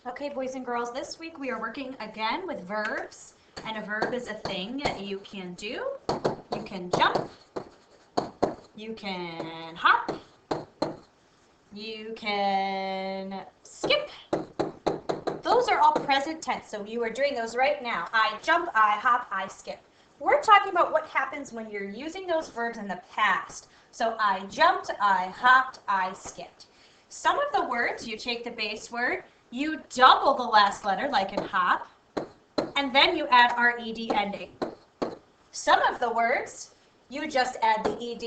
Okay, boys and girls, this week we are working again with verbs, and a verb is a thing that you can do. You can jump, you can hop, you can skip. Those are all present tense, so you are doing those right now. I jump, I hop, I skip. We're talking about what happens when you're using those verbs in the past. So I jumped, I hopped, I skipped. Some of the words, you take the base word, you double the last letter, like in hop, and then you add our ed ending. Some of the words, you just add the ed,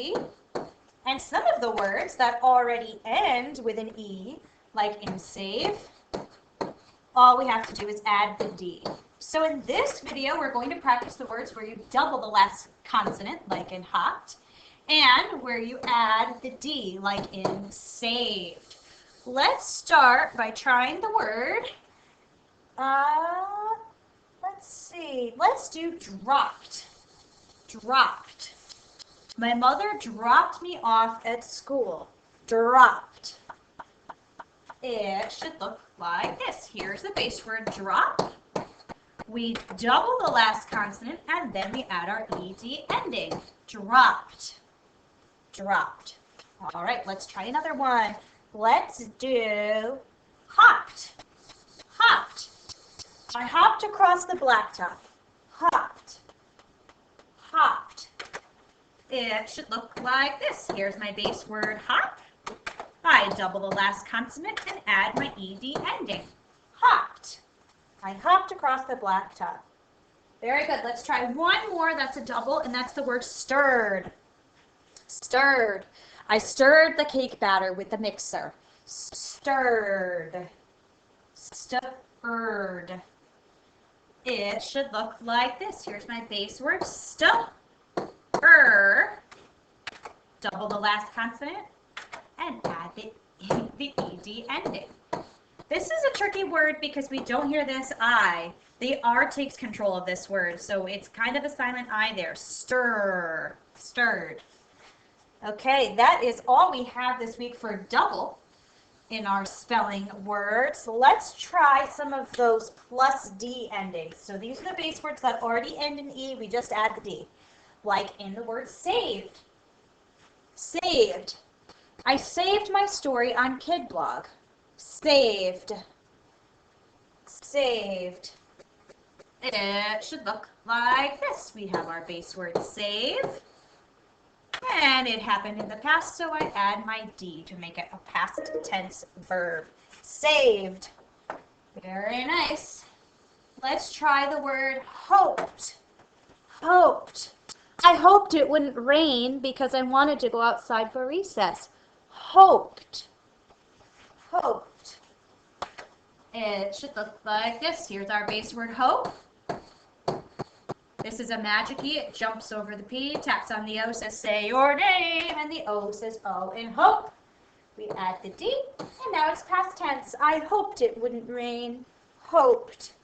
and some of the words that already end with an e, like in save, all we have to do is add the d. So in this video, we're going to practice the words where you double the last consonant, like in hopped, and where you add the d, like in saved. Let's start by trying the word. Let's see. Let's do dropped. Dropped. My mother dropped me off at school. Dropped. It should look like this. Here's the base word drop. We double the last consonant and then we add our ed ending. Dropped. Dropped. All right, let's try another one. Let's do hopped. Hopped. I hopped across the blacktop. Hopped. Hopped. It should look like this. Here's my base word hop. I double the last consonant and add my ed ending. Hopped. I hopped across the blacktop. Very good. Let's try one more. That's a double, and that's the word stirred. Stirred. I stirred the cake batter with the mixer. Stirred. Stirred. It should look like this. Here's my base word, stir. Double the last consonant and add the ed ending. This is a tricky word because we don't hear this I. The R takes control of this word, so it's kind of a silent I there. Stir. Stirred. Okay, that is all we have this week for double in our spelling words. Let's try some of those plus D endings. So these are the base words that already end in E. We just add the D. Like in the word saved. Saved. I saved my story on KidBlog. Saved. Saved. It should look like this. We have our base word save. And it happened in the past, so I add my D to make it a past tense verb. Saved. Very nice. Let's try the word hoped. Hoped. I hoped it wouldn't rain because I wanted to go outside for recess. Hoped. Hoped. It should look like this. Here's our base word hope. This is a magic key. It jumps over the P, taps on the O, says say your name, and the O says oh in hope. We add the D, and now it's past tense. I hoped it wouldn't rain. Hoped.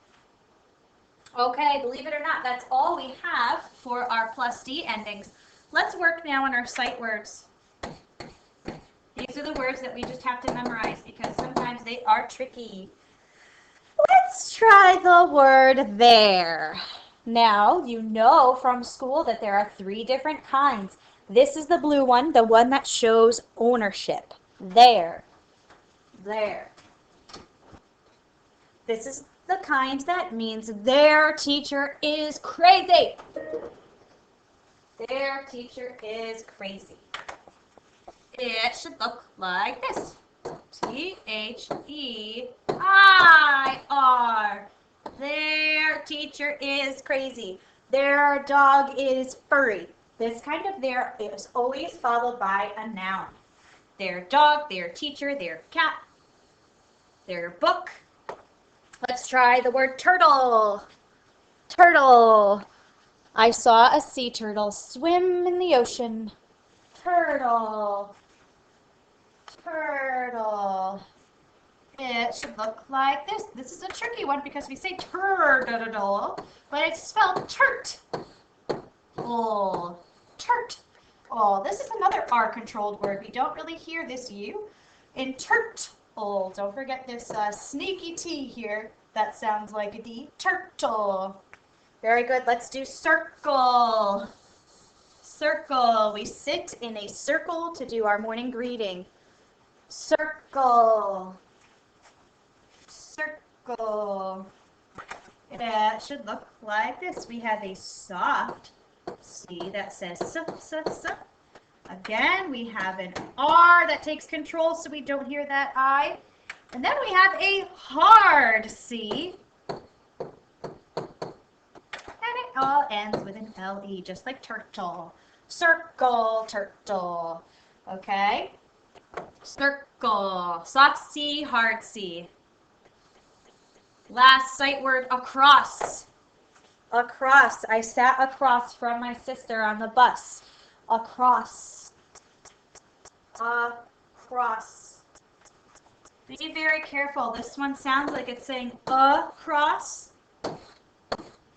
Okay, believe it or not, that's all we have for our plus D endings. Let's work now on our sight words. These are the words that we just have to memorize because sometimes they are tricky. Let's try the word there. Now, you know from school that there are 3 different kinds. This is the blue one, the one that shows ownership. There. There. This is the kind that means their teacher is crazy. Their teacher is crazy. It should look like this. T-H-E-I-R. Their teacher is crazy. Their dog is furry. This kind of there is always followed by a noun. Their dog, their teacher, their cat, their book. Let's try the word turtle. Turtle. I saw a sea turtle swim in the ocean. Turtle. Turtle. It should look like this. This is a tricky one because we say turtle, but it's spelled turt. Oh, turt. Oh, this is another R-controlled word. We don't really hear this U in turt. Oh, don't forget this sneaky T here. That sounds like a D. Turtle. Very good. Let's do circle. Circle. We sit in a circle to do our morning greeting. Circle. Circle. That should look like this. We have a soft C that says S, S, S. Again, we have an R that takes control so we don't hear that I. And then we have a hard C. And it all ends with an LE, just like turtle. Circle, turtle. Okay? Circle. Soft C, hard C. Last sight word, across. Across. I sat across from my sister on the bus. Across. Across. Be very careful. This one sounds like it's saying across.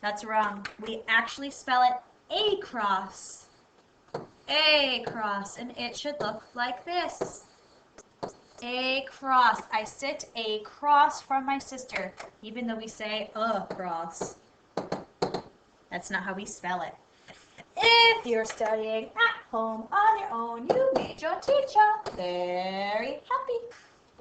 That's wrong. We actually spell it across. Across. And it should look like this. Across. I sit across from my sister, even though we say across. That's not how we spell it. If you're studying at home on your own, you made your teacher very happy.